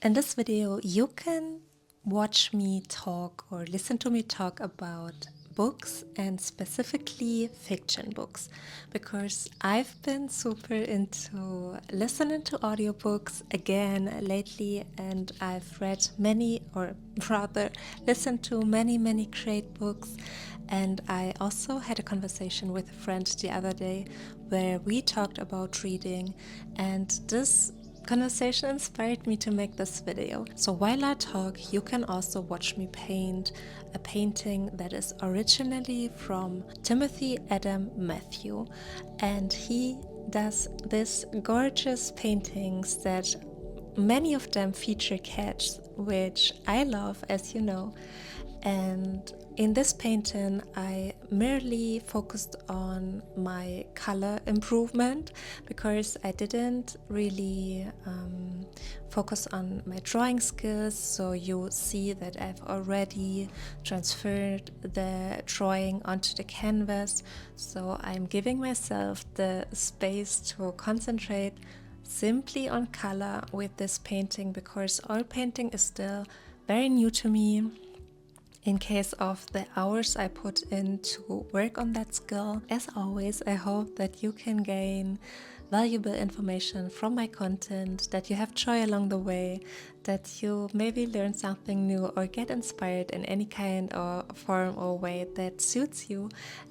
In this video, you can watch me talk or listen to me talk about books and specifically fiction books because I've been super into listening to audiobooks again lately, and I've read many, or rather listened to many great books. And I also had a conversation with a friend the other day where we talked about reading, and this conversation inspired me to make this video. So while I talk, you can also watch me paint a painting that is originally from Timothy Adam Matthew, and he does these gorgeous paintings that many of them feature cats, which I love, as you know. And in this painting, I merely focused on my color improvement because I didn't really focus on my drawing skills. So you see that I've already transferred the drawing onto the canvas. So I'm giving myself the space to concentrate simply on color with this painting because oil painting is still very new to me. In case of the hours I put in to work on that skill, as always, I hope that you can gain valuable information from my content, that you have joy along the way, that you maybe learn something new or get inspired in any kind of form or way that suits you.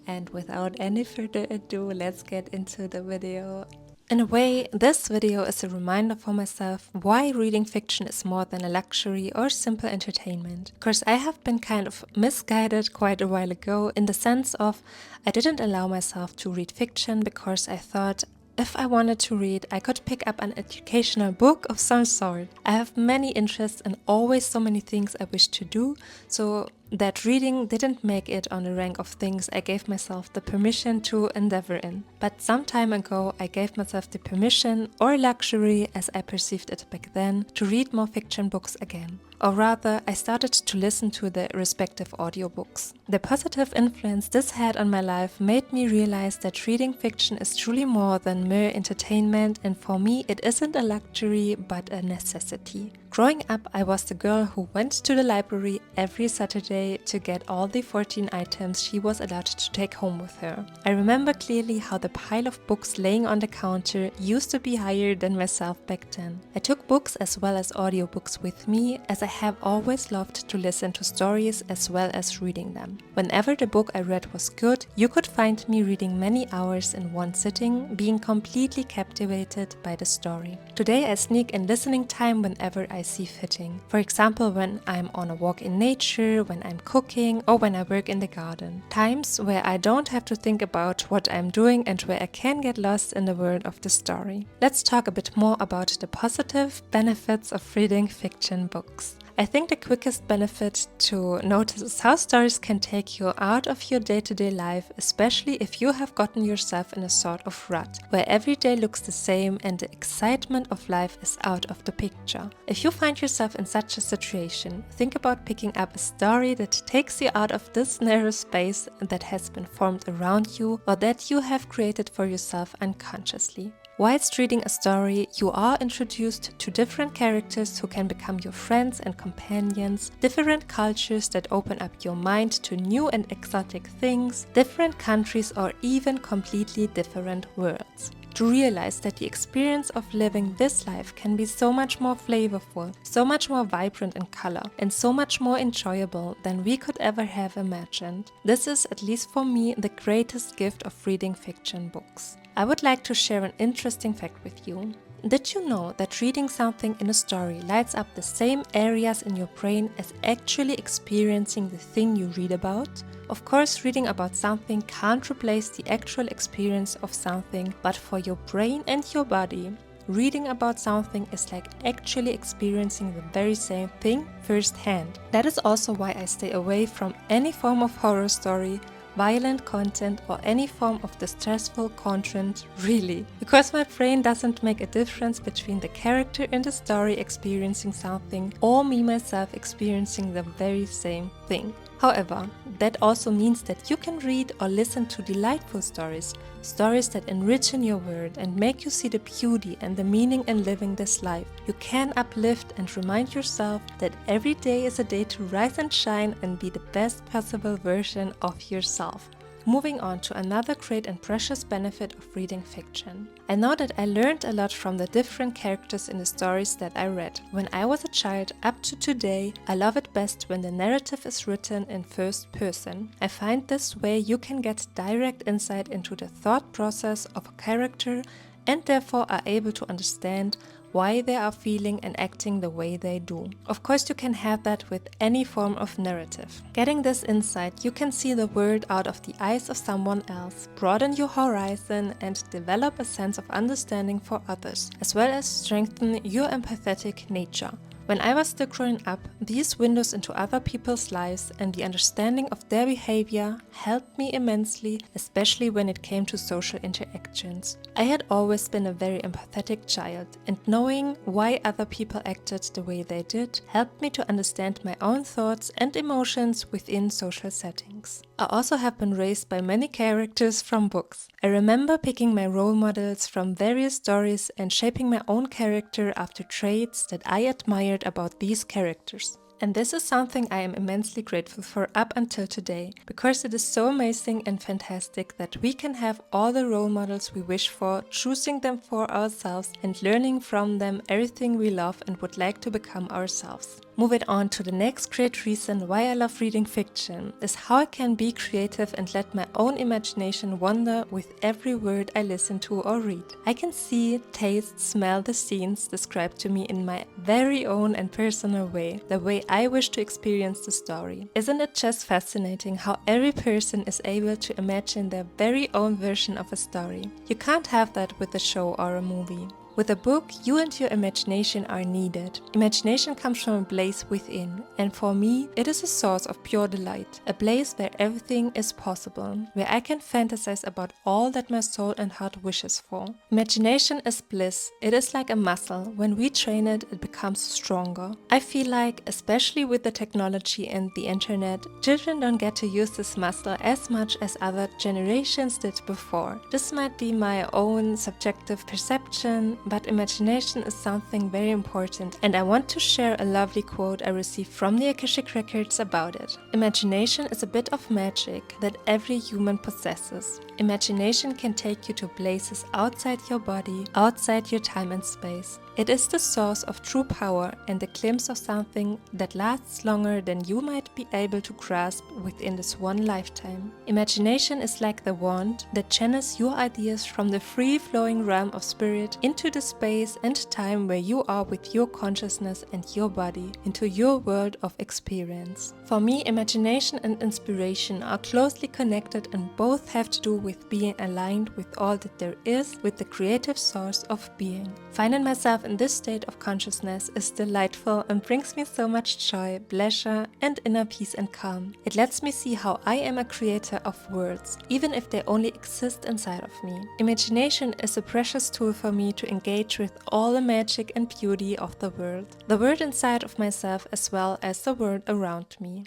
And without any further ado, let's get into the video. In a way, this video is a reminder for myself why reading fiction is more than a luxury or simple entertainment. Because I have been kind of misguided quite a while ago in the sense of I didn't allow myself to read fiction because I thought if I wanted to read, I could pick up an educational book of some sort. I have many interests and always so many things I wish to do, so that reading didn't make it on the rank of things I gave myself the permission to endeavor in. But some time ago, I gave myself the permission, or luxury as I perceived it back then, to read more fiction books again. Or rather, I started to listen to the respective audiobooks. The positive influence this had on my life made me realize that reading fiction is truly more than mere entertainment, and for me it isn't a luxury but a necessity. Growing up, I was the girl who went to the library every Saturday to get all the 14 items she was allowed to take home with her. I remember clearly how the pile of books laying on the counter used to be higher than myself back then. I took books as well as audiobooks with me, as I have always loved to listen to stories as well as reading them. Whenever the book I read was good, you could find me reading many hours in one sitting, being completely captivated by the story. Today I sneak in listening time whenever I see fitting. For example, when I'm on a walk in nature, when I'm cooking, or when I work in the garden. Times where I don't have to think about what I'm doing and where I can get lost in the world of the story. Let's talk a bit more about the positive benefits of reading fiction books. I think the quickest benefit to notice is how stories can take you out of your day-to-day life, especially if you have gotten yourself in a sort of rut, where every day looks the same and the excitement of life is out of the picture. If you find yourself in such a situation, think about picking up a story that takes you out of this narrow space that has been formed around you or that you have created for yourself unconsciously. Whilst reading a story, you are introduced to different characters who can become your friends and companions, different cultures that open up your mind to new and exotic things, different countries, or even completely different worlds. To realize that the experience of living this life can be so much more flavorful, so much more vibrant in color, and so much more enjoyable than we could ever have imagined. This is, at least for me, the greatest gift of reading fiction books. I would like to share an interesting fact with you. Did you know that reading something in a story lights up the same areas in your brain as actually experiencing the thing you read about? Of course, reading about something can't replace the actual experience of something, but for your brain and your body, reading about something is like actually experiencing the very same thing firsthand. That is also why I stay away from any form of horror story, violent content, or any form of distressful content, really. Because my brain doesn't make a difference between the character in the story experiencing something or me myself experiencing the very same thing. However, that also means that you can read or listen to delightful stories, stories that enrich your world and make you see the beauty and the meaning in living this life. You can uplift and remind yourself that every day is a day to rise and shine and be the best possible version of yourself. Moving on to another great and precious benefit of reading fiction. I know that I learned a lot from the different characters in the stories that I read. When I was a child up to today, I love it best when the narrative is written in first person. I find this way you can get direct insight into the thought process of a character and therefore are able to understand why they are feeling and acting the way they do. Of course, you can have that with any form of narrative. Getting this insight, you can see the world out of the eyes of someone else, broaden your horizon and develop a sense of understanding for others, as well as strengthen your empathetic nature. When I was still growing up, these windows into other people's lives and the understanding of their behavior helped me immensely, especially when it came to social interactions. I had always been a very empathetic child, and knowing why other people acted the way they did helped me to understand my own thoughts and emotions within social settings. I also have been raised by many characters from books. I remember picking my role models from various stories and shaping my own character after traits that I admired about these characters. And this is something I am immensely grateful for up until today, because it is so amazing and fantastic that we can have all the role models we wish for, choosing them for ourselves and learning from them everything we love and would like to become ourselves. Moving on to the next great reason why I love reading fiction is how I can be creative and let my own imagination wander with every word I listen to or read. I can see, taste, smell the scenes described to me in my very own and personal way, the way I wish to experience the story. Isn't it just fascinating how every person is able to imagine their very own version of a story? You can't have that with a show or a movie. With a book, you and your imagination are needed. Imagination comes from a place within, and for me, it is a source of pure delight, a place where everything is possible, where I can fantasize about all that my soul and heart wishes for. Imagination is bliss. It is like a muscle. When we train it, it becomes stronger. I feel like, especially with the technology and the internet, children don't get to use this muscle as much as other generations did before. This might be my own subjective perception, but imagination is something very important, and I want to share a lovely quote I received from the Akashic Records about it. Imagination is a bit of magic that every human possesses. Imagination can take you to places outside your body, outside your time and space. It is the source of true power and a glimpse of something that lasts longer than you might be able to grasp within this one lifetime. Imagination is like the wand that channels your ideas from the free-flowing realm of spirit into the space and time where you are with your consciousness and your body, into your world of experience. For me, imagination and inspiration are closely connected and both have to do with being aligned with all that there is, with the creative source of being. Finding myself in this state of consciousness is delightful and brings me so much joy, pleasure, and inner peace and calm. It lets me see how I am a creator of worlds, even if they only exist inside of me. Imagination is a precious tool for me to engage with all the magic and beauty of the world inside of myself as well as the world around me.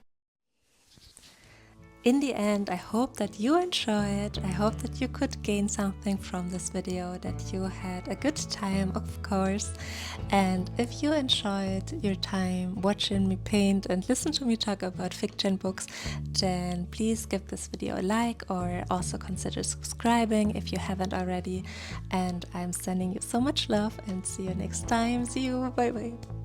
In the end, I hope that you enjoyed. I hope that you could gain something from this video, that you had a good time, of course. And if you enjoyed your time watching me paint and listen to me talk about fiction books, then please give this video a like or also consider subscribing if you haven't already. And I'm sending you so much love and see you next time. See you. Bye bye.